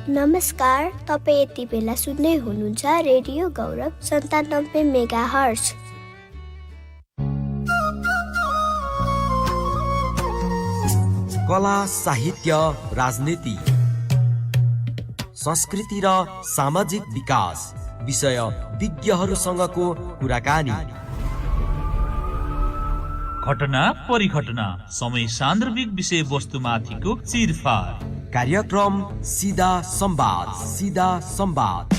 नमस्कार, तपाईँ यति बेला सुन्दै हुनुहुन्छ रेडियो गौरव 97 मेगाहर्ज। कला, साहित्य, राजनीति, संस्कृति र सामाजिक विकास विषय विज्ञहरूसँगको कुराकानी, घटना परिघटना, समय सान्दर्भिक विषय वस्तुमाथिको चिरफार कार्यक्रम सीधा संवाद। सीधा संवाद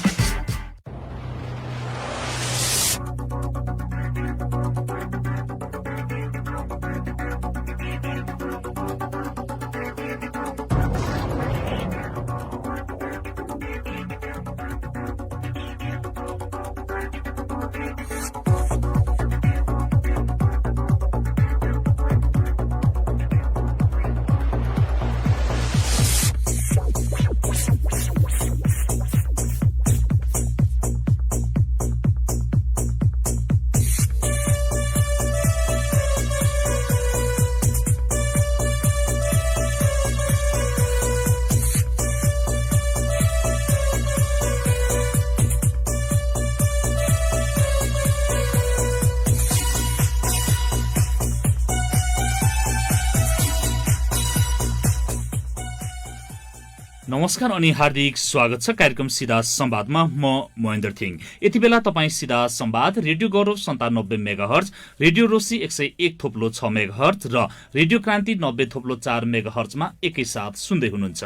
नमस्कार अनि हार्दिक स्वागत छ कार्यक्रम सीधा संवादमा। म महेन्द्र थिङ। यति बेला तपाईँ सीधा संवाद रेडियो गौरव 97 मेगाहर्ज, रेडियो रोसी 101.6 मेगाहर्ज र रेडियो क्रान्ति 90.4 मेगाहर्जमा एकैसाथ सुन्दै हुनुहुन्छ।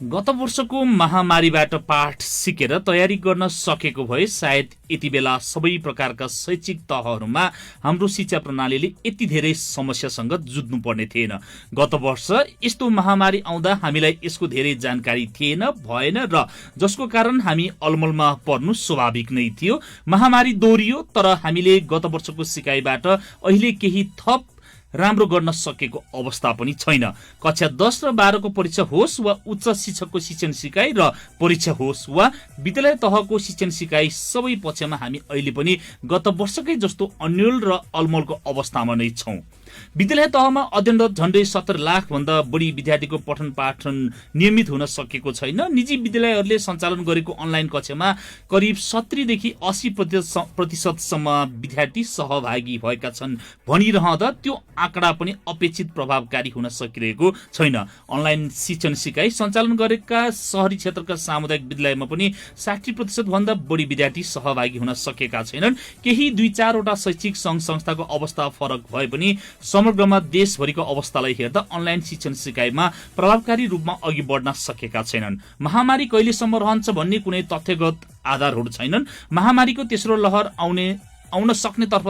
गत वर्षको महामारीबाट पाठ सिकेर तयारी गर्न सकेको भए सायद यति बेला सबै प्रकारका शैक्षिक तहहरूमा हाम्रो शिक्षा प्रणालीले यति धेरै समस्यासँग जुझ्नु पर्ने थिएन। गत वर्ष यस्तो महामारी आउँदा हामीलाई यसको धेरै जानकारी थिएन, भएन र जसको कारण हामी अलमलमा पर्नु स्वाभाविक नै थियो। महामारी दोहोरियो, तर हामीले गत वर्षको सिकाइबाट अहिले केही थप राम्रो गर्न सकेको अवस्था पनि छैन। कक्षा 10 र 12 को परीक्षा होस् वा उच्च शिक्षकको शिक्षण सिकाइ र परीक्षा होस् वा विद्यालय तहको शिक्षण सिकाइ, सबै पक्षमा हामी अहिले पनि गत वर्षकै जस्तो अन्यल र अलमलको अवस्थामा नै छौं। विद्यालय तहमा अध्ययनरत झण्डै 70 लाख भन्दा बढी विद्यार्थीको पठन पाठन नियमित हुन सकेको छैन। निजी विद्यालयहरूले सञ्चालन गरेको अनलाइन कक्षामा करिब 70 देखि 80% विद्यार्थी सहभागी भएका छन् भनिरहँदा त्यो आँकडा पनि अपेक्षित प्रभावकारी हुन सकिरहेको छैन। अनलाइन शिक्षण सिकाइ सञ्चालन गरेका शहरी क्षेत्रका सामुदायिक विद्यालयमा पनि 60% भन्दा बढी विद्यार्थी सहभागी हुन सकेका छैनन्। केही 2-4 वटा शैक्षिक संघ संस्थाको अवस्था फरक भए पनि समग्रमा देशभरिको अवस्थालाई हेर्दा अनलाइन शिक्षण सिकाइमा प्रभावकारी रूपमा अघि बढ्न सकेका छैनन्। महामारी कहिलेसम्म रहन्छ भन्ने कुनै तथ्यगत आधारहरू छैनन्। महामारीको तेस्रो लहर आउन सक्नेतर्फ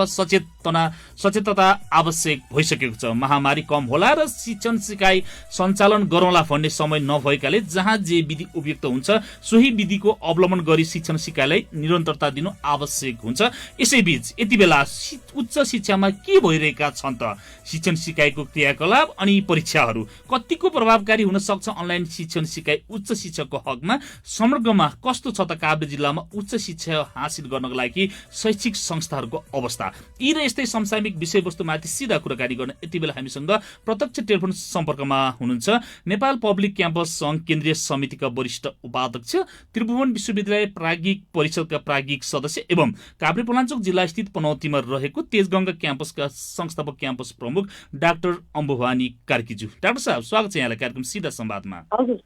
सचेतता आवश्यक भइसकेको छ। महामारी कम होला र शिक्षण सिकाइ सञ्चालन गरौँला भन्ने समय नभएकाले जहाँ जे विधि उपयुक्त हुन्छ सोही विधिको अवलम्बन गरी शिक्षण सिकाइलाई निरन्तरता दिनु आवश्यक हुन्छ। यसैबीच यति बेला उच्च शिक्षामा के भइरहेका छन् त? शिक्षण सिकाइको क्रियाकलाप अनि परीक्षाहरू कतिको प्रभावकारी हुन सक्छ अनलाइन शिक्षण सिकाइ उच्च शिक्षाको हकमा? समग्रमा कस्तो छ त काभ्रे जिल्लामा उच्च शिक्षा हासिल गर्नको लागि शैक्षिक संस्थाहरूको अवस्था? यी र यस्तै समसामयिक विषयवस्तुमाथि सिधा कुराकानी गर्न यति बेला हामीसँग प्रत्यक्ष टेलिफोन सम्पर्कमा हुनुहुन्छ नेपाल पब्लिक क्याम्पस संघ केन्द्रीय समितिका वरिष्ठ उपाध्यक्ष, त्रिभुवन विश्वविद्यालय प्राज्ञिक परिषदका प्राज्ञिक सदस्य एवं काभ्रेपलाञ्चोक जिल्ला स्थित पनौतीमा रहेको तेजगंगा क्याम्पसका संस्थापक क्याम्पस प्रमुख डाक्टर अम्बुभवानी कार्कीज्यू। डाक्टर साहब, स्वागत छ यहाँलाई कार्यक्रम सीधा संवादमा। हजुर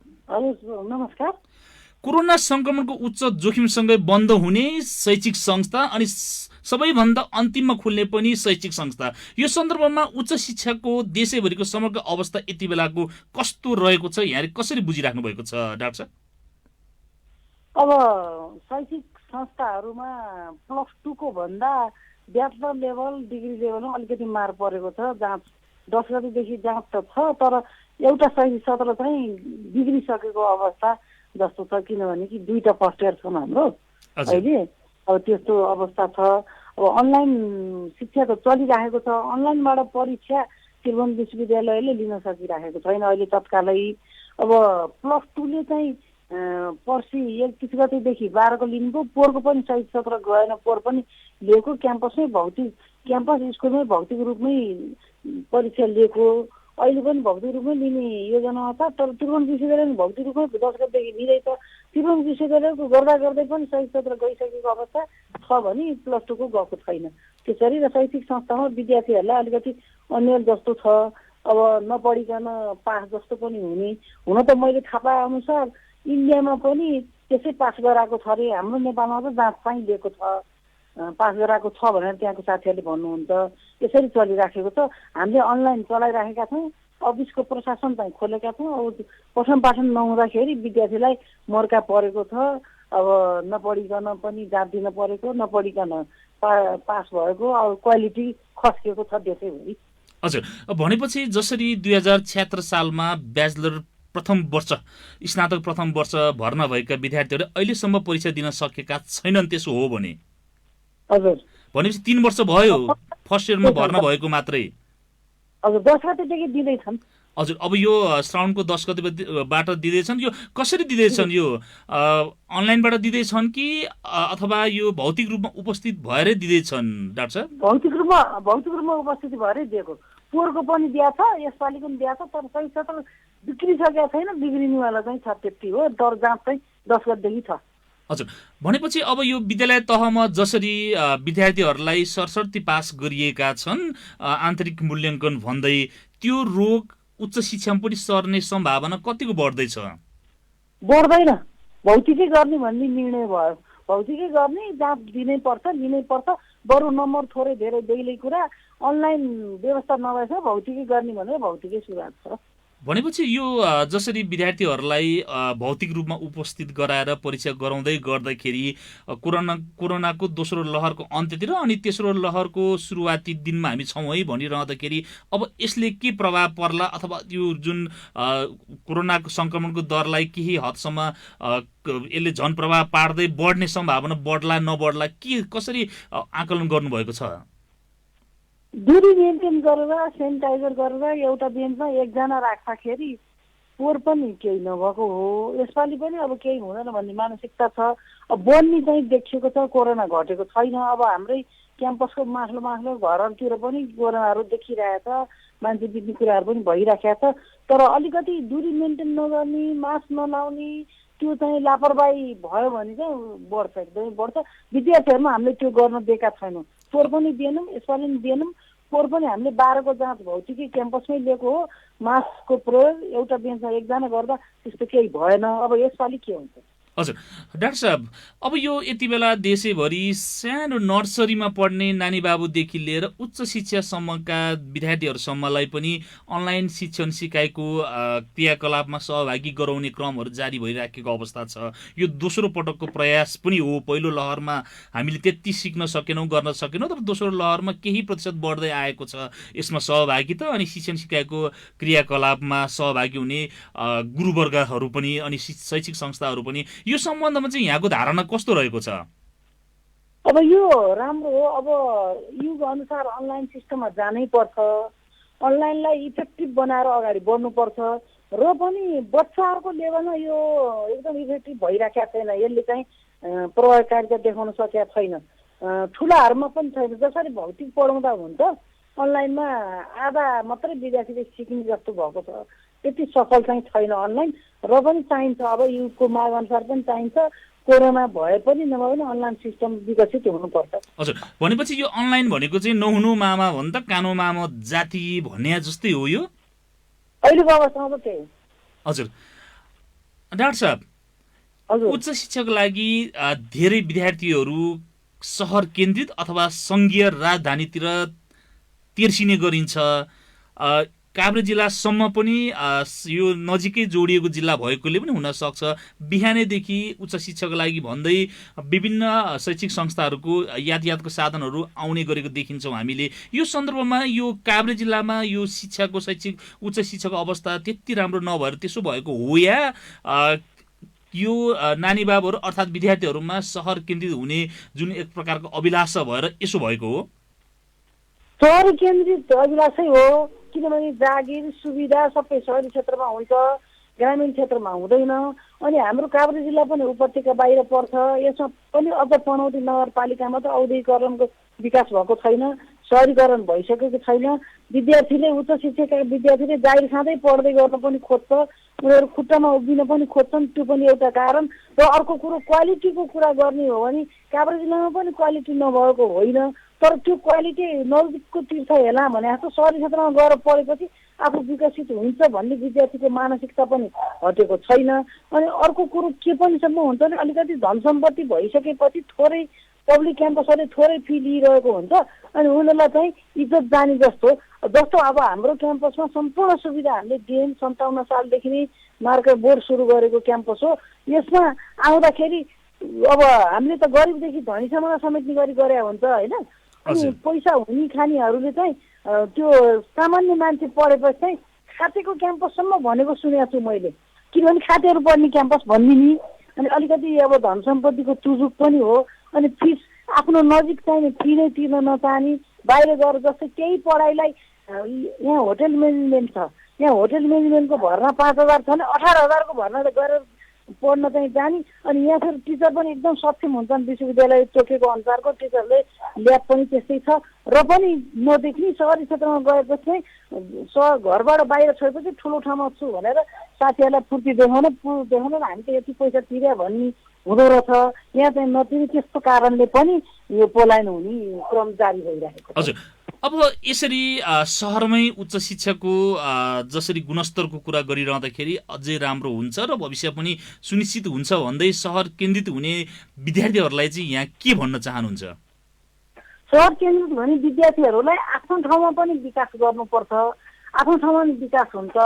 नमस्कार। कोरोना संक्रमणको उच्च जोखिमसँगै बन्द हुने शैक्षिक संस्था अनि सबैभन्दा अन्तिममा खुल्ने पनि शैक्षिक संस्था, यो सन्दर्भमा उच्च शिक्षाको देशैभरिको समग्र अवस्था यति बेलाको कस्तो रहेको छ, यहाँले कसरी बुझिराख्नु भएको छ डाक्टर साहब? अब शैक्षिक संस्थाहरूमा +2 को भन्दा ब्याचलर लेभल, डिग्री लेभलमा अलिकति मार परेको छ। जाँच 10 गतेदेखि जाँच त छ, तर एउटा शैक्षिक सत्र चाहिँ बिग्रिसकेको अवस्था जस्तो छ। किनभने कि 2टा फर्स्ट इयर छन् हाम्रो अहिले। अब त्यस्तो अवस्था छ। अब अनलाइन शिक्षा त चलिरहेको छ। अनलाइनबाट परीक्षा त्रिभुवन विश्वविद्यालयले लिन सकिरहेको छैन अहिले तत्कालै। अब +2 ले चाहिँ पर्सि 31 गतेदेखि 12 को लिनको, पोहोरको पनि शैक्षिक सत्र गएन, पोहोर पनि लिएको क्याम्पसमै भौतिक क्याम्पस स्कुलमै भौतिक रूपमै परीक्षा लिएको अहिले पनि भौतिक रूपमै लिने योजना छ। तर त्रिभुवन विश्वविद्यालय भौतिक रूपमै 10 गतेदेखि लिँदैछ। त्रिभुवन विश्वविद्यालयको गर्दा गर्दै पनि शैक्षिक क्षेत्र गइसकेको अवस्था छ भने प्लस 2 को गएको छैन। त्यसरी र शैक्षिक संस्थामा विद्यार्थीहरूलाई अलिकति अन्यल जस्तो छ। अब नपढिकन पास जस्तो पनि हुने। हुन त मैले थाहा पाए अनुसार इन्डियामा पनि त्यसै पास गराएको छ अरे। हाम्रो नेपालमा त जाँच चाहिँ दिएको छ, पास गराएको छ भनेर त्यहाँको साथीहरूले भन्नुहुन्छ। यसरी चलिराखेको छ। हामीले अनलाइन चलाइराखेका छौँ। अफिसको प्रशासन चाहिँ खोलेका छौँ। अब पठन पाठन नहुँदाखेरि विद्यार्थीलाई मर्का परेको छ। अब नपढिकन पनि जाँच दिन परेको, नपढिकन पास भएको, अब क्वालिटी खस्किएको छ देशैभरि। हजुर, भनेपछि जसरी 2076 सालमा ब्याचलर प्रथम वर्ष स्नातक प्रथम वर्ष भर्ना भएका विद्यार्थीहरू अहिलेसम्म परीक्षा दिन सकेका छैनन्, त्यसो हो भने? हजुर, भनेपछि 3 वर्ष भयो फर्स्ट इयरमा भर्ना भएको मात्रै। हजुर, 10 गतेदेखि दिँदैछन्। हजुर, अब यो श्रावणको 10 गतेबाट दिँदैछन्। यो कसरी दिँदैछन्? यो अनलाइनबाट दिँदैछन् कि अथवा यो भौतिक रूपमा उपस्थित भएरै दिँदैछन् डाक्टर साहब? भौतिक रूपमा उपस्थिति भएरै दिएको। पोहोरको पनि दिएको छ, यसपालिको पनि दिएको छ। तर सही छ त बिग्रिसकेको छैन, बिग्रिनेवाला चाहिँ छ, त्यति हो। तर जाँच चाहिँ 10 गतेदेखि छ। हजुर, भनेपछि अब यो विद्यालय तहमा जसरी विद्यार्थीहरूलाई सरसर्ती पास गरिएका छन् आन्तरिक मूल्याङ्कन भन्दै, त्यो रोग उच्च शिक्षामा पनि सर्ने सम्भावना कतिको बढ्दैछ? बढ्दैन, भौतिकै गर्ने भन्ने निर्णय भयो। भौतिकै गर्ने, जाँच दिनै पर्छ, लिनै पर्छ। बरु नम्बर थोरै धेरै देइले कुरा अनलाइन व्यवस्था नभएछ भौतिकै गर्ने भनेर भौतिकै सुरुवात छ। भनेपछि यो जसरी विद्यार्थीहरूलाई भौतिक रूपमा उपस्थित गराएर परीक्षा गराउँदै गर्दाखेरि कोरोनाको दोस्रो लहरको अन्त्यतिर अनि तेस्रो लहरको सुरुवाती दिनमा हामी छौँ है भनिरहँदाखेरि अब यसले के प्रभाव पर्ला, अथवा यो जुन कोरोनाको सङ्क्रमणको दरलाई केही हदसम्म यसले झन प्रभाव पार्दै बढ्ने सम्भावना बढ्ला नबढ्ला, के कसरी आकलन गर्नुभएको छ? दूरी मेन्टेन गरेर सेनिटाइजर गरेर एउटा बेन्चमा एकजना राख्दाखेरि पोहोर पनि केही नभएको हो। यसपालि पनि अब केही हुँदैन भन्ने मानसिकता छ। अब बन्ने चाहिँ देखिएको छ, कोरोना घटेको छैन। अब हाम्रै क्याम्पसको माथिल्लो घरहरूतिर पनि कोरोनाहरू देखिरहेछ, मान्छे बित्ने कुराहरू पनि भइराखेको छ। तर अलिकति दूरी मेन्टेन नगर्ने, मास्क नलाउने, त्यो चाहिँ लापरवाही भयो भने चाहिँ बढ्छ, एकदमै बढ्छ। विद्यार्थीहरूमा हामीले त्यो गर्न दिएका छैनौँ। पोहोर पनि दिएनौँ, यसपालि पनि दिएनौँ। पोहोर पनि हामीले 12 को जाँच भौतिकै क्याम्पसमै लिएको हो। मास्कको प्रयोग एउटा बेन्चमा एकजना गर्दा त्यस्तो केही भएन। अब यसपालि के हुन्छ? हजुर डाक्टर साहब, अब यो यति बेला देशैभरि सानो नर्सरीमा पढ्ने नानी बाबुदेखि लिएर उच्च शिक्षासम्मका विद्यार्थीहरूसम्मलाई पनि अनलाइन शिक्षण सिकाइको क्रियाकलापमा सहभागी गराउने क्रमहरू जारी भइराखेको अवस्था छ। यो दोस्रो पटकको प्रयास पनि हो। पहिलो लहरमा हामीले त्यति सिक्न सकेनौँ, गर्न सकेनौँ, तर दोस्रो लहरमा केही प्रतिशत बढ्दै आएको छ यसमा सहभागिता। अनि शिक्षण सिकाइको क्रियाकलापमा सहभागी हुने गुरुवर्गहरू पनि अनि शैक्षिक संस्थाहरू पनि, यो सम्बन्धमा चाहिँ यहाँको धारणा कस्तो रहेको छ? अब यो राम्रो हो। अब युग अनुसार अनलाइन सिस्टममा जानै पर्छ। अनलाइनलाई इफेक्टिभ बनाएर अगाडि बढ्नुपर्छ। र पनि बच्चाहरूको लेभलमा यो एकदम इफेक्टिभ भइराखेको छैन। यसले चाहिँ प्रभावकारिता देखाउन सकेका छैन। ठुलाहरूमा पनि छैन। जसरी भौतिक पढाउँदा हुन्छ, अनलाइनमा आधा मात्रै विद्यार्थीले सिक्ने जस्तो भएको छ। त्यति सफल चाहिँ छैन अनलाइन। र पनि चाहिन्छ, अब युगको माग अनुसार पनि चाहिन्छ। कोरोना भए पनि नभए पनि अनलाइन सिस्टम विकसित हुनुपर्छ। हजुर, भनेपछि यो अनलाइन भनेको चाहिँ नहुनु मामा भन्दा कानो मामा जाति भन्ने जस्तै हो यो अहिलेको अवस्थामा त त्यही। हजुर डाक्टर साहब, उच्च शिक्षाको लागि धेरै विद्यार्थीहरू सहर केन्द्रित अथवा सङ्घीय राजधानीतिर तेर्सिने गरिन्छ। काभ्रे जिल्लासम्म पनि यो नजिकै जोडिएको जिल्ला भएकोले पनि हुनसक्छ। बिहानैदेखि उच्च शिक्षाको लागि भन्दै विभिन्न शैक्षिक संस्थाहरूको यातायातको साधनहरू आउने गरेको देखिन्छौँ हामीले। यो सन्दर्भमा यो काभ्रे जिल्लामा यो शिक्षाको उच्च शिक्षाको अवस्था त्यति राम्रो नभएर त्यसो भएको हो, या यो नानी बाबुहरू अर्थात् विद्यार्थीहरूमा सहर केन्द्रित हुने जुन एक प्रकारको अभिलाषा भएर यसो भएको हो? सहर केन्द्रित अभिलाषै हो। किनभने जागिर सुविधा सबै सहरी क्षेत्रमा हुन्छ, ग्रामीण क्षेत्रमा हुँदैन। अनि हाम्रो काभ्रे जिल्ला पनि उपत्यका बाहिर पर्छ। यसमा पनि अझ पनौती नगरपालिकामा त औद्योगिकरणको विकास भएको छैन। सहरीकरण भइसकेको छैन। विद्यार्थीले उच्च शिक्षाका विद्यार्थीले जागिर खाँदै पढ्दै गर्न पनि खोज्छ, उनीहरू खुट्टामा उभिन पनि खोज्छन्, त्यो पनि एउटा कारण। र अर्को कुरो क्वालिटीको कुरा गर्ने हो भने काभ्रे जिल्लामा पनि क्वालिटी नभएको होइन, तर त्यो क्वालिटी नजिकको तीर्थ हेला भने जस्तो सहरी क्षेत्रमा गएर पढेपछि आफू विकसित हुन्छ भन्ने विद्यार्थीको मानसिकता पनि हटेको छैन। अनि अर्को कुरो के पनि सम्म हुन्छ भने अलिकति धन सम्पत्ति भइसकेपछि थोरै पब्लिक क्याम्पसहरूले थोरै फी लिइरहेको हुन्छ, अनि उनीहरूलाई चाहिँ इज्जत जाने जस्तो अब हाम्रो क्याम्पसमा सम्पूर्ण सुविधा हामीले दियौँ। 57 सालदेखि नै मार्केट बोर्ड सुरु गरेको क्याम्पस हो। यसमा आउँदाखेरि अब हामीले त गरिबदेखि धनीसम्म समेट्ने गरी गरे हुन्छ होइन। अनि पैसा हुने खानेहरूले चाहिँ त्यो सामान्य मान्छे पढेपछि चाहिँ खातेको क्याम्पससम्म भनेको सुनेको छु मैले, किनभने खातेहरू पढ्ने क्याम्पस भनिदिने। अनि अलिकति अब धन सम्पत्तिको तुजुक पनि हो। अनि फिस आफ्नो नजिक चाहिँ फी नै तिर्न नचाहने, बाहिर गएर जस्तै केही पढाइलाई यहाँ होटेल म्यानेजमेन्ट छ, यहाँ होटेल म्यानेजमेन्टको भर्ना 5,000 छ भने 18,000को भर्ना गरेर पढ्न चाहिँ जाने। अनि यहाँ फेरि टिचर पनि एकदम सक्षम हुन्छन्, विश्वविद्यालय तोकेको अनुसारको टिचरले ल्याब पनि त्यस्तै छ र पनि नदेख्ने। सहरी क्षेत्रमा गएपछि चाहिँ घरबाट बाहिर छोएपछि ठुलो ठाउँमा छु भनेर साथीहरूलाई फुर्ती देखाउन हामी त यति पैसा तिर्या भन्ने हुँदो रहेछ। यहाँ चाहिँ नतिर्ने, त्यस्तो कारणले पनि यो पलायन हुने क्रम जारी भइरहेको छ। हजुर, अब यसरी सहरमै उच्च शिक्षाको जसरी गुणस्तरको कुरा गरिरहँदाखेरि अझै राम्रो हुन्छ र भविष्य पनि सुनिश्चित हुन्छ भन्दै सहर केन्द्रित हुने विद्यार्थीहरूलाई चाहिँ यहाँ के भन्न चाहनुहुन्छ? सहर केन्द्रित भने विद्यार्थीहरूलाई आफ्नो ठाउँमा पनि विकास गर्नुपर्छ, आफ्नो ठाउँमा पनि विकास हुन्छ।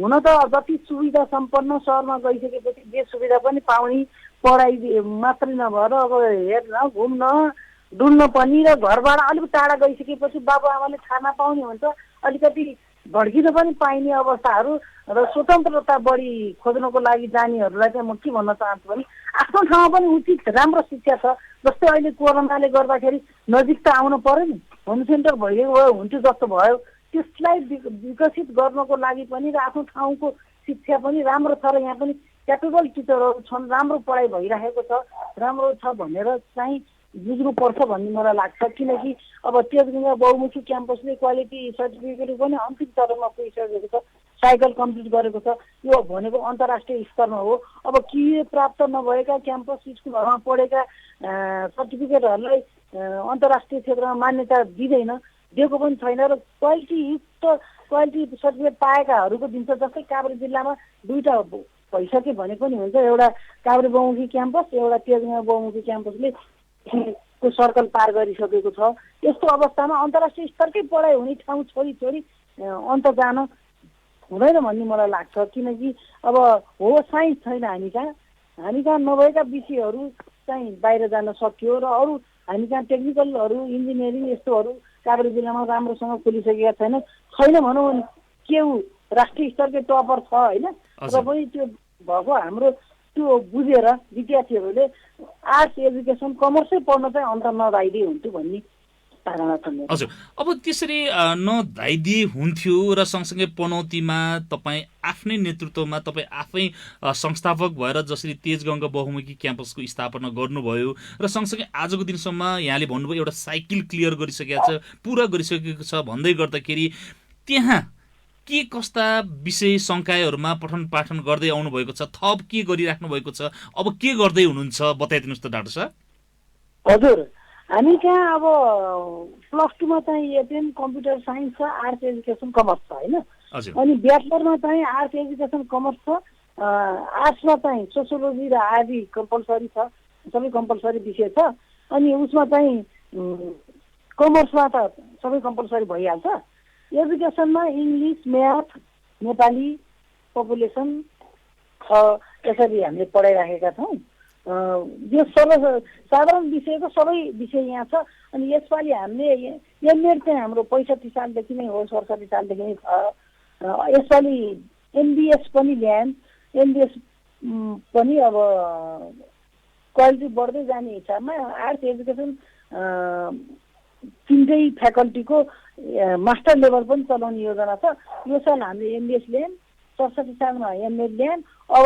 हुन त जति सुविधा सम्पन्न सहरमा गइसकेपछि जे सुविधा पनि पाउने, पढाइ मात्रै नभएर अब हेर्न घुम्न डुल्न पनि, र घरबाट अलिक टाढा गइसकेपछि बाबुआमाले खाना पाउने हुन्छ, अलिकति भड्किन पनि पाइने अवस्थाहरू र स्वतन्त्रता बढी खोज्नको लागि जानेहरूलाई चाहिँ म के भन्न चाहन्छु भने आफ्नो ठाउँमा पनि उचित राम्रो शिक्षा छ। जस्तै अहिले कोरोनाले गर्दाखेरि नजिक त आउनु पर्यो नि, होम सेन्टर भइदिएको भए हुन्थ्यो जस्तो भयो। त्यसलाई विकसित गर्नको लागि पनि र आफ्नो ठाउँको शिक्षा पनि राम्रो छ र यहाँ पनि क्यापेबल टिचरहरू छन्, राम्रो पढाइ भइरहेको छ, राम्रो छ भनेर चाहिँ बुझ्नुपर्छ भन्ने मलाई लाग्छ। किनकि अब तेजगङ्गा बहुमुखी क्याम्पसले क्वालिटी सर्टिफिकेट पनि अन्तिम चरणमा पुगिसकेको छ, साइकल कम्प्लिट गरेको छ। यो भनेको अन्तर्राष्ट्रिय स्तरमा हो। अब के प्राप्त नभएका क्याम्पस स्कुलहरूमा पढेका सर्टिफिकेटहरूलाई अन्तर्राष्ट्रिय क्षेत्रमा मान्यता दिँदैन, दिएको पनि छैन र क्वालिटी सर्टिफिकेट पाएकाहरूको दिन्छ। जस्तै काभ्रे जिल्लामा 2टा भइसक्यो भने पनि हुन्छ, एउटा काभ्रे बहुमुखी क्याम्पस, एउटा तेजगङ्गा बहुमुखी क्याम्पसले को सर्कल पार गरिसकेको छ। यस्तो अवस्थामा अन्तर्राष्ट्रिय स्तरकै पढाइ हुने ठाउँ छोडी अन्त जान हुँदैन भन्ने मलाई लाग्छ। किनकि अब हो साइन्स छैन हामी कहाँ नभएका विषयहरू चाहिँ बाहिर जान सकियो र अरू हामी कहाँ टेक्निकलहरू इन्जिनियरिङ यस्तोहरू काभ्रे जिल्लामा राम्रोसँग खुलिसकेका छैन भनौँ भने के राष्ट्रिय स्तरकै टपर छ होइन। र पनि त्यो भएको हाम्रो त्यो बुझेर विद्यार्थीहरूले आर्ट्स एजुकेसन कमर्सै पढ्न चाहिँ अन्त नदाइदिए हुन्थ्यो भन्ने धारणा छ। हजुर, अब त्यसरी नदाइदिए हुन्थ्यो र सँगसँगै पनौतीमा तपाईँ आफ्नै नेतृत्वमा तपाईँ आफै संस्थापक भएर जसरी तेजगङ्गा बहुमुखी क्याम्पसको स्थापना गर्नुभयो र सँगसँगै आजको दिनसम्म यहाँले भन्नुभयो एउटा साइकल क्लियर गरिसकेको छ, पुरा गरिसकेको छ भन्दै गर्दाखेरि त्यहाँ के कस्ता विषय संकायहरूमा पठन पाठन गर्दै आउनुभएको छ, थप के गरिराख्नु भएको छ, अब के गर्दै हुनुहुन्छ बताइदिनुहोस् त डाक्टर साहब। हजुर, हामी कहाँ अब +2मा चाहिँ एचएम कम्प्युटर साइन्स छ, आर्ट्स एजुकेसन कमर्स छ होइन। अनि ब्याचलरमा चाहिँ आर्ट्स एजुकेसन कमर्स छ, आर्ट्समा चाहिँ सोसियोलोजी र आदि कम्पलसरी छ, सबै कम्पलसरी विषय छ। अनि उसमा चाहिँ कमर्समा त सबै कम्पलसरी भइहाल्छ। एजुकेसनमा इङ्ग्लिस, म्याथ, नेपाली, पपुलेसन यसरी हामीले पढाइराखेका छौँ। यो साधारण विषयको सबै विषय यहाँ छ। अनि यसपालि हामीले एमएड चाहिँ हाम्रो 65 सालदेखि नै हो, 67 सालदेखि नै छ। यसपालि एमबिएस पनि ल्यायौँ। एमबिएस पनि अब क्वालिटी बढ्दै जाने हिसाबमा आर्ट्स एजुकेसन 3टै फ्याकल्टीको मास्टर लेभल पनि चलाउने योजना छ। यो साल हामीले एमबिएस ल्यायौँ, 67 सालमा एमएड ल्यायौँ, अब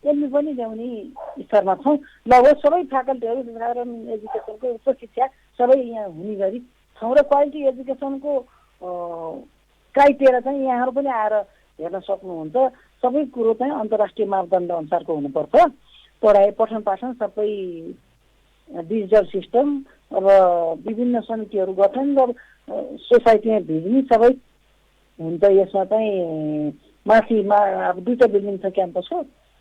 एमए पनि ल्याउने स्तरमा छौँ। लगभग सबै फ्याकल्टीहरू साधारण एजुकेसनको उच्च शिक्षा सबै यहाँ हुने गरी छौँ र क्वालिटी एजुकेसनको क्राइटेरिया चाहिँ यहाँहरू पनि आएर हेर्न सक्नुहुन्छ। सबै कुरो चाहिँ अन्तर्राष्ट्रिय मापदण्ड अनुसारको हुनुपर्छ। पढाइ पठन पाठन सबै डिजिटल सिस्टम, अब विभिन्न समितिहरू गठन र सोसाइटीमा भिज्ने सबै हुन्छ। यसमा चाहिँ माथिमा अब 2टा बिल्डिङ छ क्याम्पसको।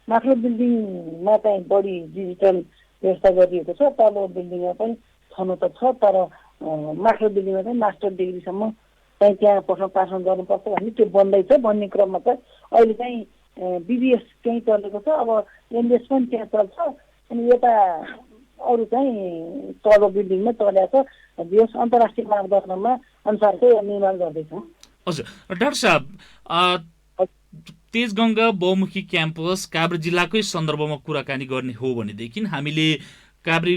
माथिल्लो बिल्डिङमा चाहिँ बढी डिजिटल व्यवस्था गरिएको छ, तल्लो बिल्डिङमा पनि छनु त छ, तर माथिल्लो बिल्डिङमा चाहिँ मास्टर डिग्रीसम्म चाहिँ त्यहाँ पठन पाठन गर्नुपर्छ भन्ने त्यो बन्दैछ। बन्ने क्रममा चाहिँ अहिले चाहिँ बिबिएस त्यहीँ चलेको छ, अब एमबिएस पनि त्यहाँ चल्छ। अनि यता अरू चाहिँ तल्लो बिल्डिङमा चलेको छ। यस अन्तर्राष्ट्रिय मापदण्डमा अनुसारकै निर्माण गर्दैछौँ। हजुर डाक्टर साहब, तेजगङ्गा बहुमुखी क्याम्पस काभ्रे जिल्लाकै सन्दर्भमा कुराकानी गर्ने हो भनेदेखि हामीले काभ्रे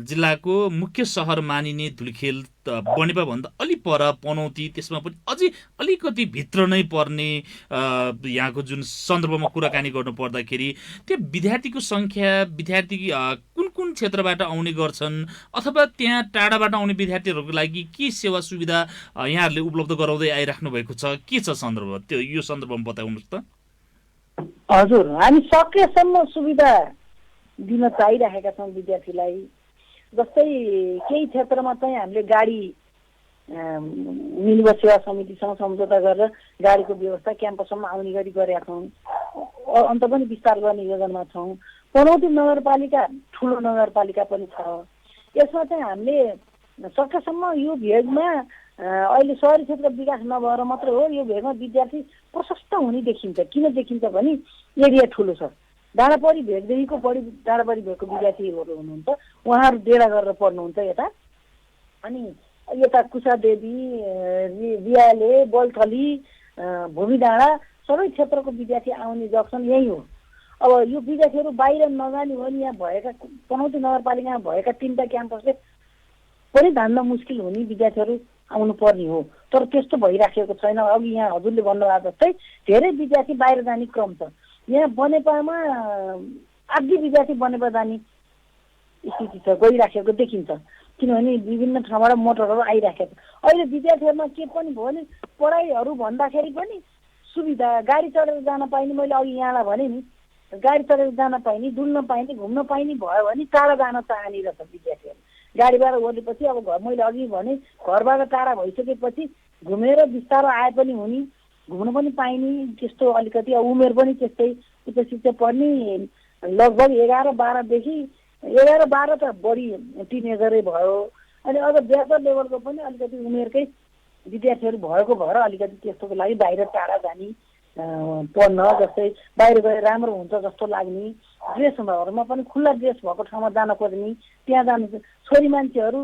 जिल्लाको मुख्य सहर मानिने धुलिखेल बनेपाभन्दा अलि पर पनौती, त्यसमा पनि अझै अलिकति भित्र नै पर्ने यहाँको जुन सन्दर्भमा कुराकानी गर्नु पर्दाखेरि त्यो विद्यार्थीको सङ्ख्या, विद्यार्थी कुन कुन क्षेत्रबाट आउने गर्छन् अथवा त्यहाँ टाढाबाट आउने विद्यार्थीहरूको लागि के सेवा सुविधा यहाँहरूले उपलब्ध गराउँदै आइराख्नु भएको छ, के छ सन्दर्भ, त्यो यो सन्दर्भमा बताउनुहोस् त। हजुर, हामी सकेसम्म सुविधा दिन चाहिरहेका छौँ विद्यार्थीलाई। जस्तै केही क्षेत्रमा चाहिँ हामीले गाडी मिनिबस सेवा समितिसँग सम्झौता गरेर गाडीको व्यवस्था क्याम्पससम्म आउने गरी गरेका छौँ। अन्त पनि विस्तार गर्ने योजनामा छौँ। पनौती नगरपालिका ठुलो नगरपालिका पनि छ। यसमा चाहिँ हामीले सकेसम्म यो भेगमा अहिले सहरी क्षेत्र विकास नभएर मात्रै हो, यो भेगमा विद्यार्थी प्रशस्त हुने देखिन्छ। किन देखिन्छ भने एरिया ठुलो छ। डाँडापरी भेगदेखिको बढी डाँडापरी भेगको विद्यार्थीहरू हुनुहुन्छ, उहाँहरू डेरा गरेर पढ्नुहुन्छ यता। अनि यता कुसादेवी, रियाले, बल्थली, भूमि डाँडा सबै क्षेत्रको विद्यार्थी आउने जक्सन यही हो। अब यो विद्यार्थीहरू बाहिर नजाने हो भने यहाँ भएका पनौती नगरपालिकामा भएका 3टा क्याम्पसले पनि धान्न मुस्किल हुने विद्यार्थीहरू आउनु पर्ने हो, तर त्यस्तो भइराखेको छैन। अघि यहाँ हजुरले भन्नुभएको जस्तै धेरै विद्यार्थी बाहिर जाने क्रम छ। यहाँ बनेपामा आधी विद्यार्थी बनेपा जाने स्थिति छ, गइराखेको देखिन्छ। किनभने विभिन्न ठाउँबाट मोटरहरू आइराखेको छ। अहिले विद्यार्थीहरूमा के पनि भयो भने पढाइहरू भन्दाखेरि पनि सुविधा, गाडी चढेर जान पाइने, मैले अघि यहाँलाई भने नि गाडी चढेर जान पाइने, डुल्न पाइने, घुम्न पाइने भयो भने टाढा जान चाहने रहेछ विद्यार्थीहरू। गाडीबाट ओर्लेपछि अब घर, मैले अघि भने घरबाट टाढा भइसकेपछि घुमेर बिस्तारो आए पनि हुने, घुम्न पनि पाइने, त्यस्तो अलिकति उमेर पनि त्यस्तै उच्च शिक्षा पढ्ने लगभग 11-12देखि 11-12 त बढी टिनेजरै भयो। अनि अझ बेहतर लेभलको पनि अलिकति उमेरकै विद्यार्थीहरू भएको भएर अलिकति त्यस्तोको लागि बाहिर टाढा जाने पढ्न, जस्तै बाहिर गएर राम्रो हुन्छ जस्तो लाग्ने, ड्रेसहरूमा पनि खुल्ला ड्रेस भएको ठाउँमा जान खोज्ने, त्यहाँ जानु। छोरी मान्छेहरू,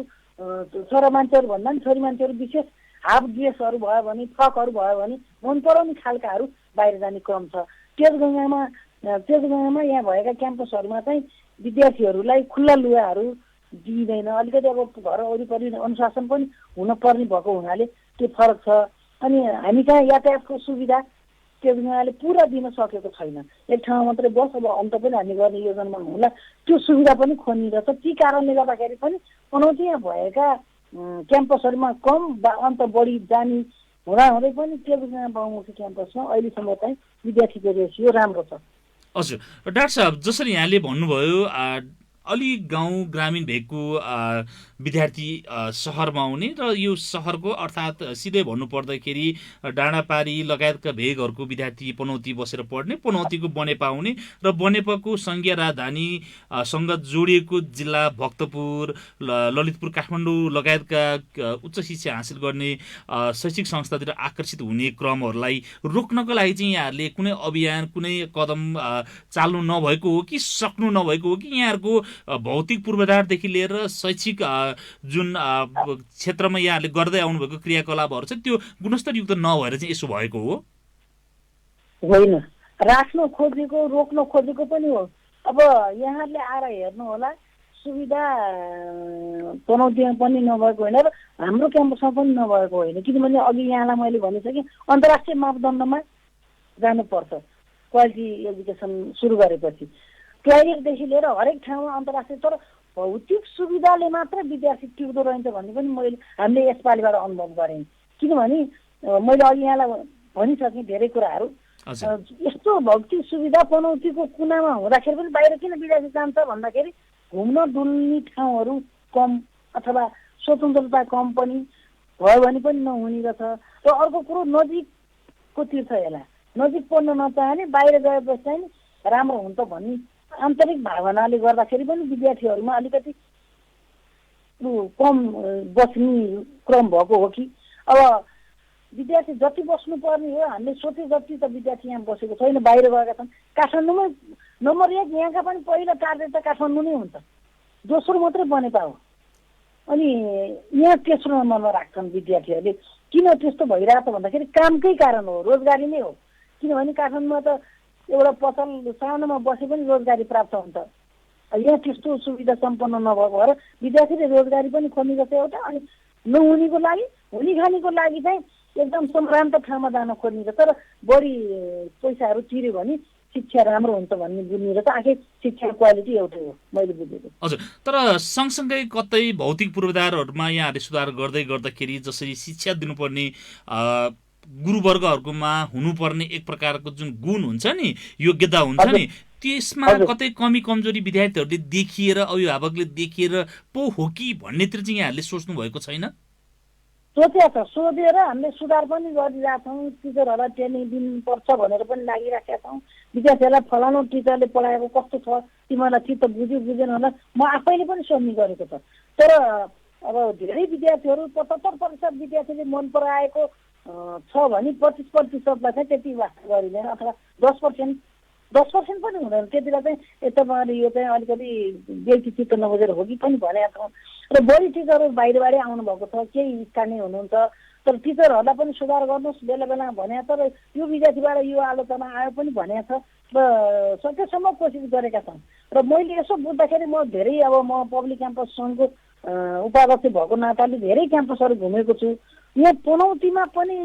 छोरा मान्छेहरू भन्दा पनि छोरी मान्छेहरू विशेष हाफ ड्रेसहरू भयो भने, फ्रकहरू भयो भने मन पराउने खालकाहरू बाहिर जाने क्रम छ। तेजगङ्गामा यहाँ भएका क्याम्पसहरूमा चाहिँ विद्यार्थीहरूलाई खुल्ला लुगाहरू दिइँदैन। अलिकति अब घर वरिपरि अनुशासन पनि हुनुपर्ने भएको हुनाले त्यो फरक छ। अनि हामी कहाँ यातायातको सुविधा तेजगङ्गाले पुरा दिन सकेको छैन। एक ठाउँमा मात्रै बस, अब अन्त पनि हामी गर्ने योजनामा होला, त्यो सुविधा पनि खोनिरहेछ। ती कारणले गर्दाखेरि पनि पनौतीमा भएका क्याम्पसहरूमा कम अन्त बढी जाने हुँदै पनि तेजगङ्गा बहुमुखी क्याम्पसमा अहिलेसम्म चाहिँ विद्यार्थीको रेसियो राम्रो छ। हजुर डाक्टर साहब, जसरी यहाँले भन्नुभयो अलि गाउँ ग्रामीण भेगको विद्यार्थी सहरमा आउने र यो सहरको अर्थात् सिधै भन्नुपर्दाखेरि डाँडापारी लगायतका भेगहरूको विद्यार्थी पनौती बसेर पढ्ने, पनौतीको बनेपा आउने र बनेपाको सङ्घीय राजधानीसँग जोडिएको जिल्ला भक्तपुर, ललितपुर, काठमाडौँ लगायतका उच्च शिक्षा हासिल गर्ने शैक्षिक संस्थातिर आकर्षित हुने क्रमहरूलाई रोक्नको लागि चाहिँ यहाँहरूले कुनै अभियान, कुनै कदम चाल्नु नभएको हो कि सक्नु नभएको हो कि यहाँहरूको भौतिक पूर्वाधारदेखि लिएर शैक्षिक जुन क्षेत्रमा यहाँहरूले गर्दै आउनुभएको क्रियाकलापहरू छ त्यो गुणस्तरयुक्त नभएर चाहिँ यसो भएको हो? होइन, राख्न खोजेको, रोक्न खोजेको पनि हो। अब यहाँहरूले आएर हेर्नु होला, सुविधा पनौतीमा पनि नभएको होइन र हाम्रो क्याम्पसमा पनि नभएको होइन। किनभने अघि यहाँलाई मैले भनिसकेँ, अन्तर्राष्ट्रिय मापदण्डमा जानुपर्छ। क्वालिटी एजुकेसन सुरु गरेपछि क्लाइरेटदेखि लिएर हरेक ठाउँमा अन्तर्राष्ट्रिय, तर भौतिक सुविधाले मात्र विद्यार्थी टिक्दो रहन्छ भन्ने पनि हामीले यसपालिबाट अनुभव गरेँ। किनभने मैले अघि यहाँलाई भनिसकेँ धेरै कुराहरू। यस्तो भौतिक सुविधा पनौतीको कुनामा हुँदाखेरि पनि बाहिर किन विद्यार्थी जान्छ भन्दाखेरि घुम्न डुल्ने ठाउँहरू कम अथवा स्वतन्त्रता कम पनि भयो भने पनि नहुने रहेछ। र अर्को कुरो नजिकको तीर्थ हेला, नजिक पढ्न नचाहने बाहिर गएपछि चाहिँ राम्रो हुन्छ भन्ने आन्तरिक भावनाले गर्दाखेरि पनि विद्यार्थीहरूमा अलिकति कम बस्ने क्रम भएको हो कि। अब विद्यार्थी जति बस्नुपर्ने हो हामीले सोचे जति त विद्यार्थी यहाँ बसेको छैन, बाहिर गएका छन्। काठमाडौँमै नम्बर 1 यहाँका पनि पहिलो टार्गेट त काठमाडौँ नै हुन्छ, दोस्रो मात्रै बनेपा हो। अनि यहाँ तेस्रो नम्बरमा राख्छन् विद्यार्थीहरूले। किन त्यस्तो भइरहेछ भन्दाखेरि कामकै कारण हो, रोजगारी नै हो। किनभने काठमाडौँमा त एउटा पसल सानोमा बसे पनि रोजगारी प्राप्त हुन्छ। यहाँ त्यस्तो सुविधा सम्पन्न नभएको भएर विद्यार्थीले रोजगारी पनि खोज्ने गर्छ एउटा। अनि नहुनेको लागि हुने खानेको लागि चाहिँ एकदम सम्भ्रान्त ठाउँमा जान खोज्ने गर्छ। तर बढी पैसाहरू तिर्यो भने शिक्षा राम्रो हुन्छ भन्ने बुझ्ने रहेछ। आखिर शिक्षा क्वालिटी एउटै हो मैले बुझेको। हजुर, तर सँगसँगै कतै भौतिक पूर्वाधारहरूमा यहाँहरूले सुधार गर्दै गर्दाखेरि जसरी शिक्षा दिनुपर्ने गुरुवर्गहरूकोमा हुनुपर्ने एक प्रकारको जुन गुण हुन्छ नि, योग्यता हुन्छ नि, त्यसमा कतै कमी कमजोरी विद्यार्थीहरूले देखिएर अभिभावकले देखिएर पो हो कि भन्नेतिर चाहिँ यहाँहरूले सोच्नु भएको छैन? सोचेको छ, सोधेर हामीले सुधार पनि गरिरहेछौँ। टिचरहरूलाई ट्रेनिङ दिनुपर्छ भनेर पनि लागिराखेका छौँ। विद्यार्थीहरूलाई फलानु टिचरले पढाएको कस्तो छ तिमीहरूलाई चित्त बुझ्यो बुझेन होला म आफैले पनि सोध्ने गरेको छ। तर अब धेरै विद्यार्थीहरू 75% विद्यार्थीले मन पराएको छ भने 25%लाई चाहिँ त्यति वास्ता गरिँदैन, अथवा 10% पनि हुँदैन। त्यतिलाई चाहिँ तपाईँले यो चाहिँ अलिकति व्यक्ति चित्त नबुझेर हो कि पनि भनेका छौँ। र बढी टिचरहरू बाहिरबाटै आउनुभएको छ, केही स्थानीय हुनुहुन्छ। तर टिचरहरूलाई पनि सुधार गर्नुहोस् बेला बेला भने, तर यो विद्यार्थीबाट यो आलोचना आयो पनि भनेको छ। र सकेसम्म कोसिस गरेका छौँ। र मैले यसो बुझ्दाखेरि म धेरै अब म पब्लिक क्याम्पस सङ्घको उपाध्यक्ष भएको नाताले धेरै क्याम्पसहरू घुमेको छु। यहाँ पनौतीमा पनि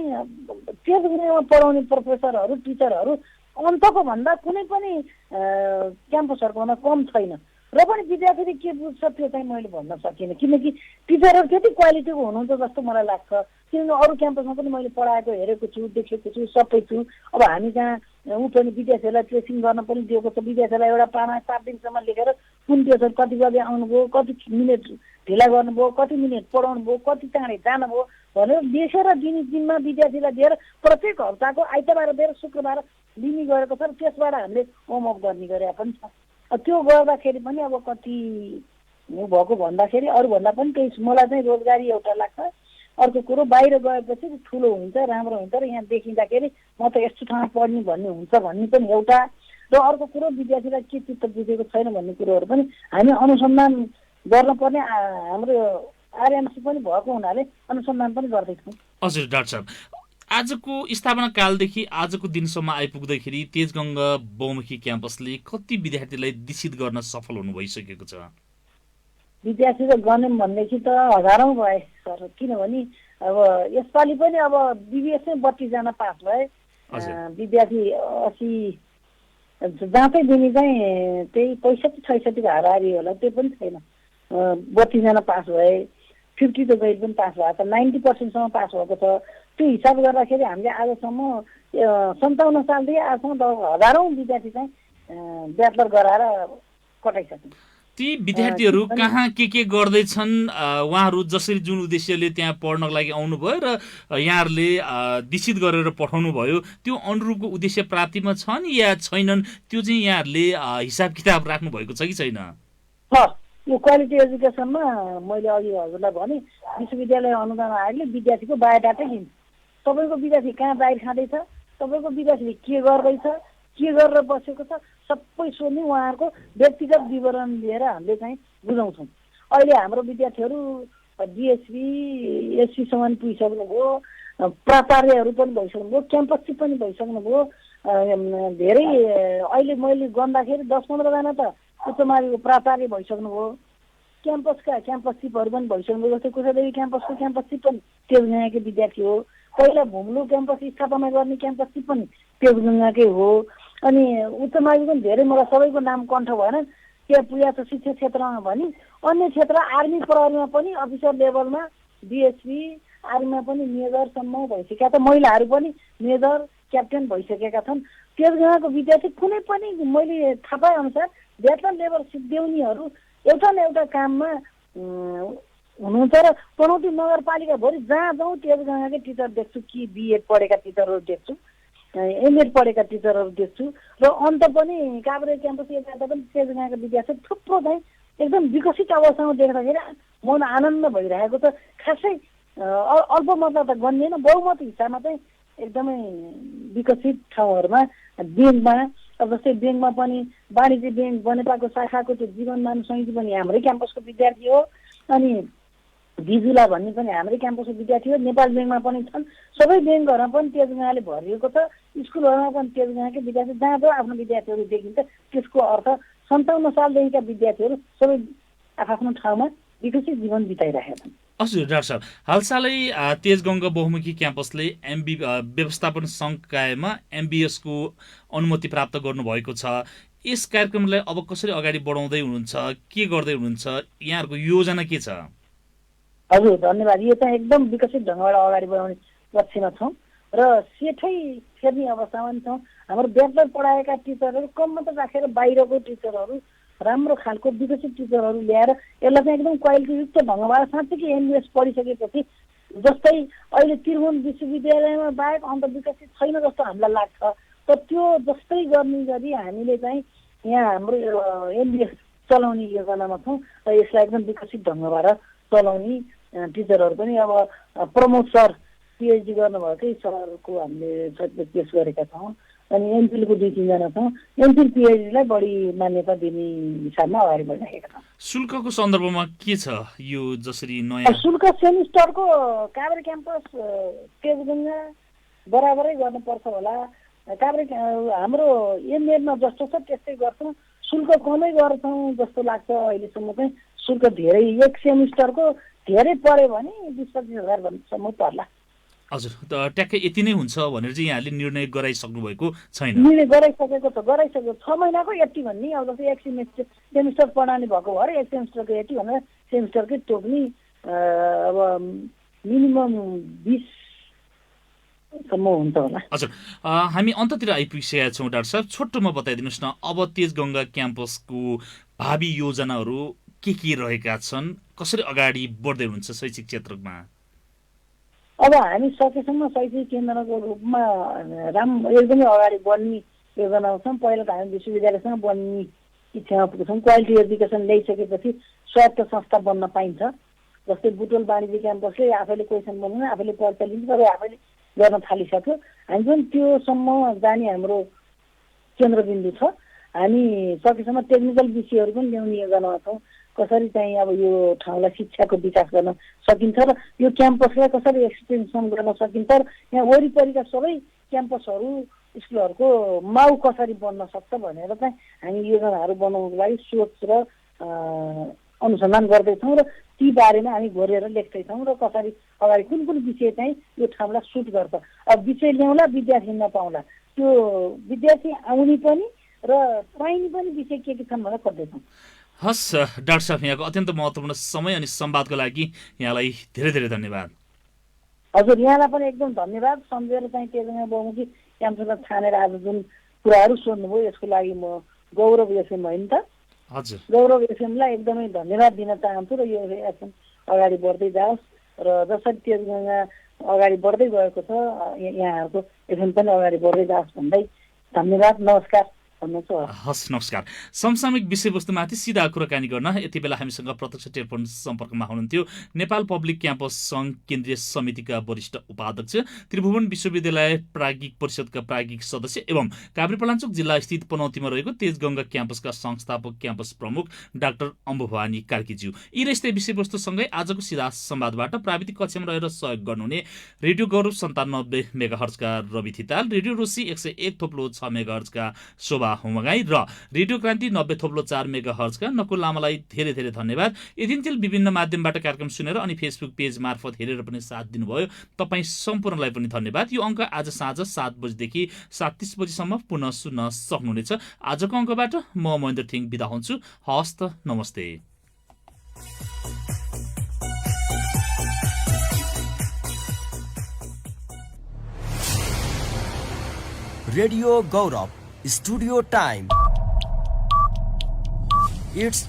त्यस गुणमा पढाउने प्रोफेसरहरू टिचरहरू अन्तको भन्दा कुनै पनि क्याम्पसहरूकोमा कम छैन। र पनि विद्यार्थीले के बुझ्छ त्यो चाहिँ मैले भन्न सकिनँ, किनकि टिचरहरू त्यति क्वालिटीको हुनुहुन्छ जस्तो मलाई लाग्छ। किनभने अरू क्याम्पसमा पनि मैले पढाएको हेरेको छु, देखेको छु, सबै छु। अब हामी जहाँ पनि विद्यार्थीहरूलाई ट्रेसिङ गर्न पनि दिएको छ। विद्यार्थीलाई एउटा पाना 7 दिनसम्म लेखेर कुन टिचर कति बजे आउनुभयो, कति मिनट ढिला गर्नुभयो, कति मिनट पढाउनु भयो, कति चाँडै जानुभयो भनेर लेखेर दिने दिनमा विद्यार्थीलाई दिएर प्रत्येक हप्ताको आइतबार दिएर शुक्रबार लिने गरेको छ। त्यसबाट हामीले होमवर्क गर्ने गरे पनि छ। त्यो गर्दाखेरि पनि अब कति भएको भन्दाखेरि अरूभन्दा पनि केही मलाई चाहिँ रोजगारी एउटा लाग्छ। अर्को कुरो बाहिर गएपछि ठुलो हुन्छ, राम्रो हुन्छ र यहाँ देखिँदाखेरि म त यस्तो ठाउँमा पढ्ने भन्ने हुन्छ भन्ने पनि एउटा। र अर्को कुरो विद्यार्थीलाई के चित्त बुझेको छैन भन्ने कुरोहरू पनि हामी अनुसन्धान गर्नुपर्ने हाम्रो आरएमसी पनि भएको हुनाले अनुसन्धान पनि गर्दैछौँ। हजुर डाक्टर साहब, आजको स्थापना कालदेखि आजको दिनसम्म आइपुग्दाखेरि तेजगङ्गा बहुमुखी क्याम्पसले कति विद्यार्थीलाई दिसित गर्न सफल हुनु भइसकेको छ? विद्यार्थी त गण्यौँ भनेदेखि त हजारौँ भए सर। किनभने अब यसपालि पनि अब बिबिएसमै 32 जना पास भए। विद्यार्थी 80 जाँचै दिने चाहिँ त्यही 65-66 हाराहारी होला, त्यो पनि छैन। 32 जना पास भए, 50 त गैर पनि पास भएको छ, 90% पास भएको छ। त्यो हिसाब गर्दाखेरि हामीले आजसम्म 57 सालदेखि आजसम्म हजारौँ विद्यार्थी चाहिँ ब्याचलर गराएर कटाइसक्यौँ। ती विद्यार्थीहरू कहाँ के गर्दैछन्, उहाँहरू जसरी जुन उद्देश्यले त्यहाँ पढ्नको लागि आउनुभयो र यहाँहरूले दिसित गरेर पठाउनु भयो, त्यो अनुरूपको उद्देश्य प्राप्तिमा छन् या छैनन्, त्यो चाहिँ यहाँहरूले हिसाब किताब राख्नु भएको छ कि छैन? यो क्वालिटी एजुकेसनमा मैले अघि हजुरलाई भने विश्वविद्यालय अनुदान आयोगले विद्यार्थीको बायोडाटा लिन्छ। तपाईँको विद्यार्थी कहाँ बाहिर खाँदैछ, तपाईँको विद्यार्थीले के गर्दैछ, के गरेर बसेको छ, सबै सोध्ने उहाँहरूको व्यक्तिगत विवरण लिएर हामीले चाहिँ बुझाउँछौँ। अहिले हाम्रो विद्यार्थीहरू डिएसपी एसपीसम्म पुगिसक्नुभयो, प्राचार्यहरू पनि भइसक्नुभयो, क्याम्पससिप पनि भइसक्नुभयो। धेरै अहिले मैले गर्दाखेरि 10-15 जना त उच्च माविको प्राचार्य भइसक्नुभयो। क्याम्पससिपहरू पनि भइसक्नुभयो। जस्तै कुसादेवी क्याम्पसको क्याम्पससिप पनि तेजगङ्गाकै विद्यार्थी हो। पहिला भुम्लु क्याम्पस स्थापना गर्ने क्याम्पससिप पनि तेजगङ्गाकै हो। अनि उच्च मावि पनि धेरै, मलाई सबैको नाम कण्ठ भएन, त्यहाँ पुगेको छ शिक्षा क्षेत्रमा भने अन्य क्षेत्र आर्मी प्रहरीमा पनि अफिसर लेभलमा डिएसपी, आर्मीमा पनि मेजरसम्म भइसकेका त महिलाहरू पनि मेजर क्याप्टेन भइसकेका छन्। तेजगाँको विद्यार्थी कुनै पनि मैले थाहा पाए अनुसार ब्याचलर लेभल सिद्ध्याउनेहरू एउटा न एउटा काममा हुनुहुन्छ र पनौती नगरपालिकाभरि जहाँ जाउँ तेजगाँकै टिचर देख्छु, कि बिएड पढेका टिचरहरू देख्छु, एमएड पढेका टिचरहरू देख्छु र अन्त पनि काभ्रे क्याम्पस यता पनि तेजगाँका विद्यार्थी थुप्रो चाहिँ एकदम विकसित अवस्थामा देख्दाखेरि मन आनन्द भइरहेको छ। खासै अल्पमतलाई त गनिएन, बहुमत हिसाबमा चाहिँ एकदमै विकसित ठाउँहरूमा ब्याङ्कमा, अब जस्तै ब्याङ्कमा पनि वाणिज्य ब्याङ्क बनेपाको शाखाको त्यो जीवनमान समिति पनि हाम्रै क्याम्पसको विद्यार्थी हो, अनि बिजुला भन्ने पनि हाम्रै क्याम्पसको विद्यार्थी हो। नेपाल ब्याङ्कमा पनि छन्, सबै ब्याङ्कहरूमा पनि तेजगाँले भरिएको छ। स्कुलहरूमा पनि तेजगाँकै विद्यार्थी, जहाँ जहाँ आफ्नो विद्यार्थीहरू देखिन्छ त्यसको अर्थ 57 सालदेखिका विद्यार्थीहरू सबै आफ्नो ठाउँमा विकसित जीवन बिताइरहेका छन्। हजुर डाक्टर साहब, हालसालै तेजगङ्गा बहुमुखी क्याम्पसले व्यवस्थापन संकायमा एमबिएसको अनुमति प्राप्त गर्नुभएको छ। यस कार्यक्रमलाई अब कसरी अगाडि बढाउँदै हुनुहुन्छ, के गर्दै हुनुहुन्छ, यहाँहरूको योजना के छ? हजुर धन्यवाद। यो चाहिँ एकदम विकसित ढङ्गबाट अगाडि बढाउने लक्ष्यमा छौँ र सेठै फेर्ने अवस्थामा पनि छौँ। हाम्रो ब्याचलर पढाएका टिचरहरू कम मात्र राखेर बाहिरको टिचरहरू, राम्रो खालको विकसित टिचरहरू ल्याएर यसलाई चाहिँ एकदम क्वालिटीयुक्त ढङ्गबाट साँच्चै एमबिएस पढिसकेपछि, जस्तै अहिले त्रिभुवन विश्वविद्यालयमा बाहेक अन्त विकसित छैन जस्तो हामीलाई लाग्छ, तर त्यो जस्तै गर्ने गरी हामीले चाहिँ यहाँ हाम्रो एमबिएस चलाउने योजनामा छौँ र यसलाई एकदम विकसित ढङ्गबाट चलाउने। टिचरहरू पनि अब प्रमोद सर पिएचडी गर्नुभएकै सरको हामीले पेस गरेका छौँ, अनि एमफिलको 2-3 जना छौँ। एमफिल पिएचडीलाई बढी मान्यता दिने हिसाबमा अगाडि बढिरहेका छौँ। शुल्कको सन्दर्भमा के छ यो? जसरी नयाँ शुल्क सेमिस्टरको काभ्रे क्याम्पस तेजगङ्गा बराबरै गर्नुपर्छ होला। काभ्रे हाम्रो एमएडमा जस्तो छ त्यस्तै गर्छौँ, शुल्क कमै गर्छौँ जस्तो लाग्छ अहिलेसम्म चाहिँ। शुल्क धेरै एक सेमिस्टरको धेरै पऱ्यो भने 20-25 हजारसम्म पर्ला। हजुर, ट्याक्कै यति नै हुन्छ भनेर चाहिँ यहाँले निर्णय गराइसक्नु भएको छैन? निर्णय गराइसकेको 6 महिनाको यति भन्ने। अब जस्तै एक सेमिस्टर पढाउने भएको भएर एक सेमिस्टरको यति भनेर सेमिस्टरकै तोक्ने। अब मिनिमम 20 सम्म हुन्छ होला। हजुर, हामी अन्ततिर आइपुगिसकेका छौँ। डाक्टर साहब, छोटोमा बताइदिनुहोस् न, अब तेजगङ्गा क्याम्पसको भावी योजनाहरू के रहेका छन्, कसरी अगाडि बढ्दै हुनुहुन्छ शैक्षिक क्षेत्रमा? अब हामी सकेसम्म शैक्षिक केन्द्रको रूपमा एकदमै अगाडि बढ्ने योजनामा छौँ। पहिला त हामी विश्वविद्यालयसँग बन्ने इच्छामा पुग्छौँ। क्वालिटी एजुकेसन ल्याइसकेपछि स्वायत्त संस्था बन्न पाइन्छ। जस्तै बुटोल वाणिज्य क्याम्पसले आफैले क्वेसन बनाउन, आफैले पर्चा लिन्छ, तर आफैले गर्न थालिसक्यो। हामी पनि त्योसम्म जाने हाम्रो केन्द्रबिन्दु छ। हामी सकेसम्म टेक्निकल विषयहरू पनि ल्याउने योजनामा छौँ। कसरी चाहिँ अब यो ठाउँलाई शिक्षाको विकास गर्न सकिन्छ र यो क्याम्पसलाई कसरी एक्सटेन्सन गर्न सकिन्छ र यहाँ वरिपरिका सबै क्याम्पसहरू स्कुलहरूको माउ कसरी बन्न सक्छ भनेर चाहिँ हामी योजनाहरू बनाउनको लागि सोच र अनुसन्धान गर्दैछौँ र ती बारेमा हामी घोरेर लेख्दैछौँ र कसरी अगाडि कुन विषय चाहिँ यो ठाउँलाई सुट गर्छ। अब विषय ल्याउँला, विद्यार्थी नपाउँला, त्यो विद्यार्थी आउने पनि र पाइने पनि विषय के छन् भनेर खोज्दैछौँ। हस् डाक्टर साहब, यहाँको अत्यन्त महत्त्वपूर्ण समय अनि संवादको लागि यहाँलाई धेरै धेरै धन्यवाद। हजुर, यहाँलाई पनि एकदम धन्यवाद। सम्झेर चाहिँ तेजगाँ बहुमुखी क्याम्पसलाई छानेर आज जुन कुराहरू सोध्नुभयो यसको लागि म गौरव एफएम होइन त, हजुर गौरव एफएमलाई एकदमै धन्यवाद दिन चाहन्छु र यो एफएम अगाडि बढ्दै जाओस् र जसरी तेजगाँ अगाडि बढ्दै गएको छ यहाँहरूको एफएम पनि अगाडि बढ्दै जाओस् भन्दै धन्यवाद, नमस्कार। हस् नमस्कार। समसामयिक विषयवस्तुमाथि सिधा कुराकानी गर्न यति बेला हामीसँग प्रत्यक्ष टेलिफोन सम्पर्कमा हुनुहुन्थ्यो नेपाल पब्लिक क्याम्पस सङ्घ केन्द्रीय समितिका वरिष्ठ उपाध्यक्ष, त्रिभुवन विश्वविद्यालय प्राज्ञिक परिषदका प्राज्ञिक सदस्य एवं काभ्रेपलाञ्चोक जिल्ला स्थित पनौतीमा रहेको तेजगङ्गा क्याम्पसका संस्थापक क्याम्पस प्रमुख डाक्टर अम्बुभवानी कार्कीज्यू। यी र यस्तै विषयवस्तुसँगै आजको सिधा संवादबाट प्राविधिक कक्षमा रहेर सहयोग गर्नुहुने रेडियो गौरव 97 मेगाहर्जका रवि थिताल, रेडियो रोसी 101.6 मेगाहर्जका शोभा हुमगाई र रेडियो क्रान्ति 90.4 मेगाहर्जका नकुल लामालाई धेरै धेरै धन्यवाद। यतिन्जेल विभिन्न माध्यमबाट कार्यक्रम सुनेर अनि फेसबुक पेज मार्फत हेरेर पनि साथ दिनुभयो तपाईँ सम्पूर्णलाई पनि धन्यवाद। यो अङ्क आज साँझ 7 बजेदेखि 7:30 बजीसम्म पुनः सुन्न सक्नुहुनेछ। आजको अङ्कबाट म महेन्द्र थिङ बिदा हुन्छु। हस्त नमस्ते। Radio Gaurav studio time it's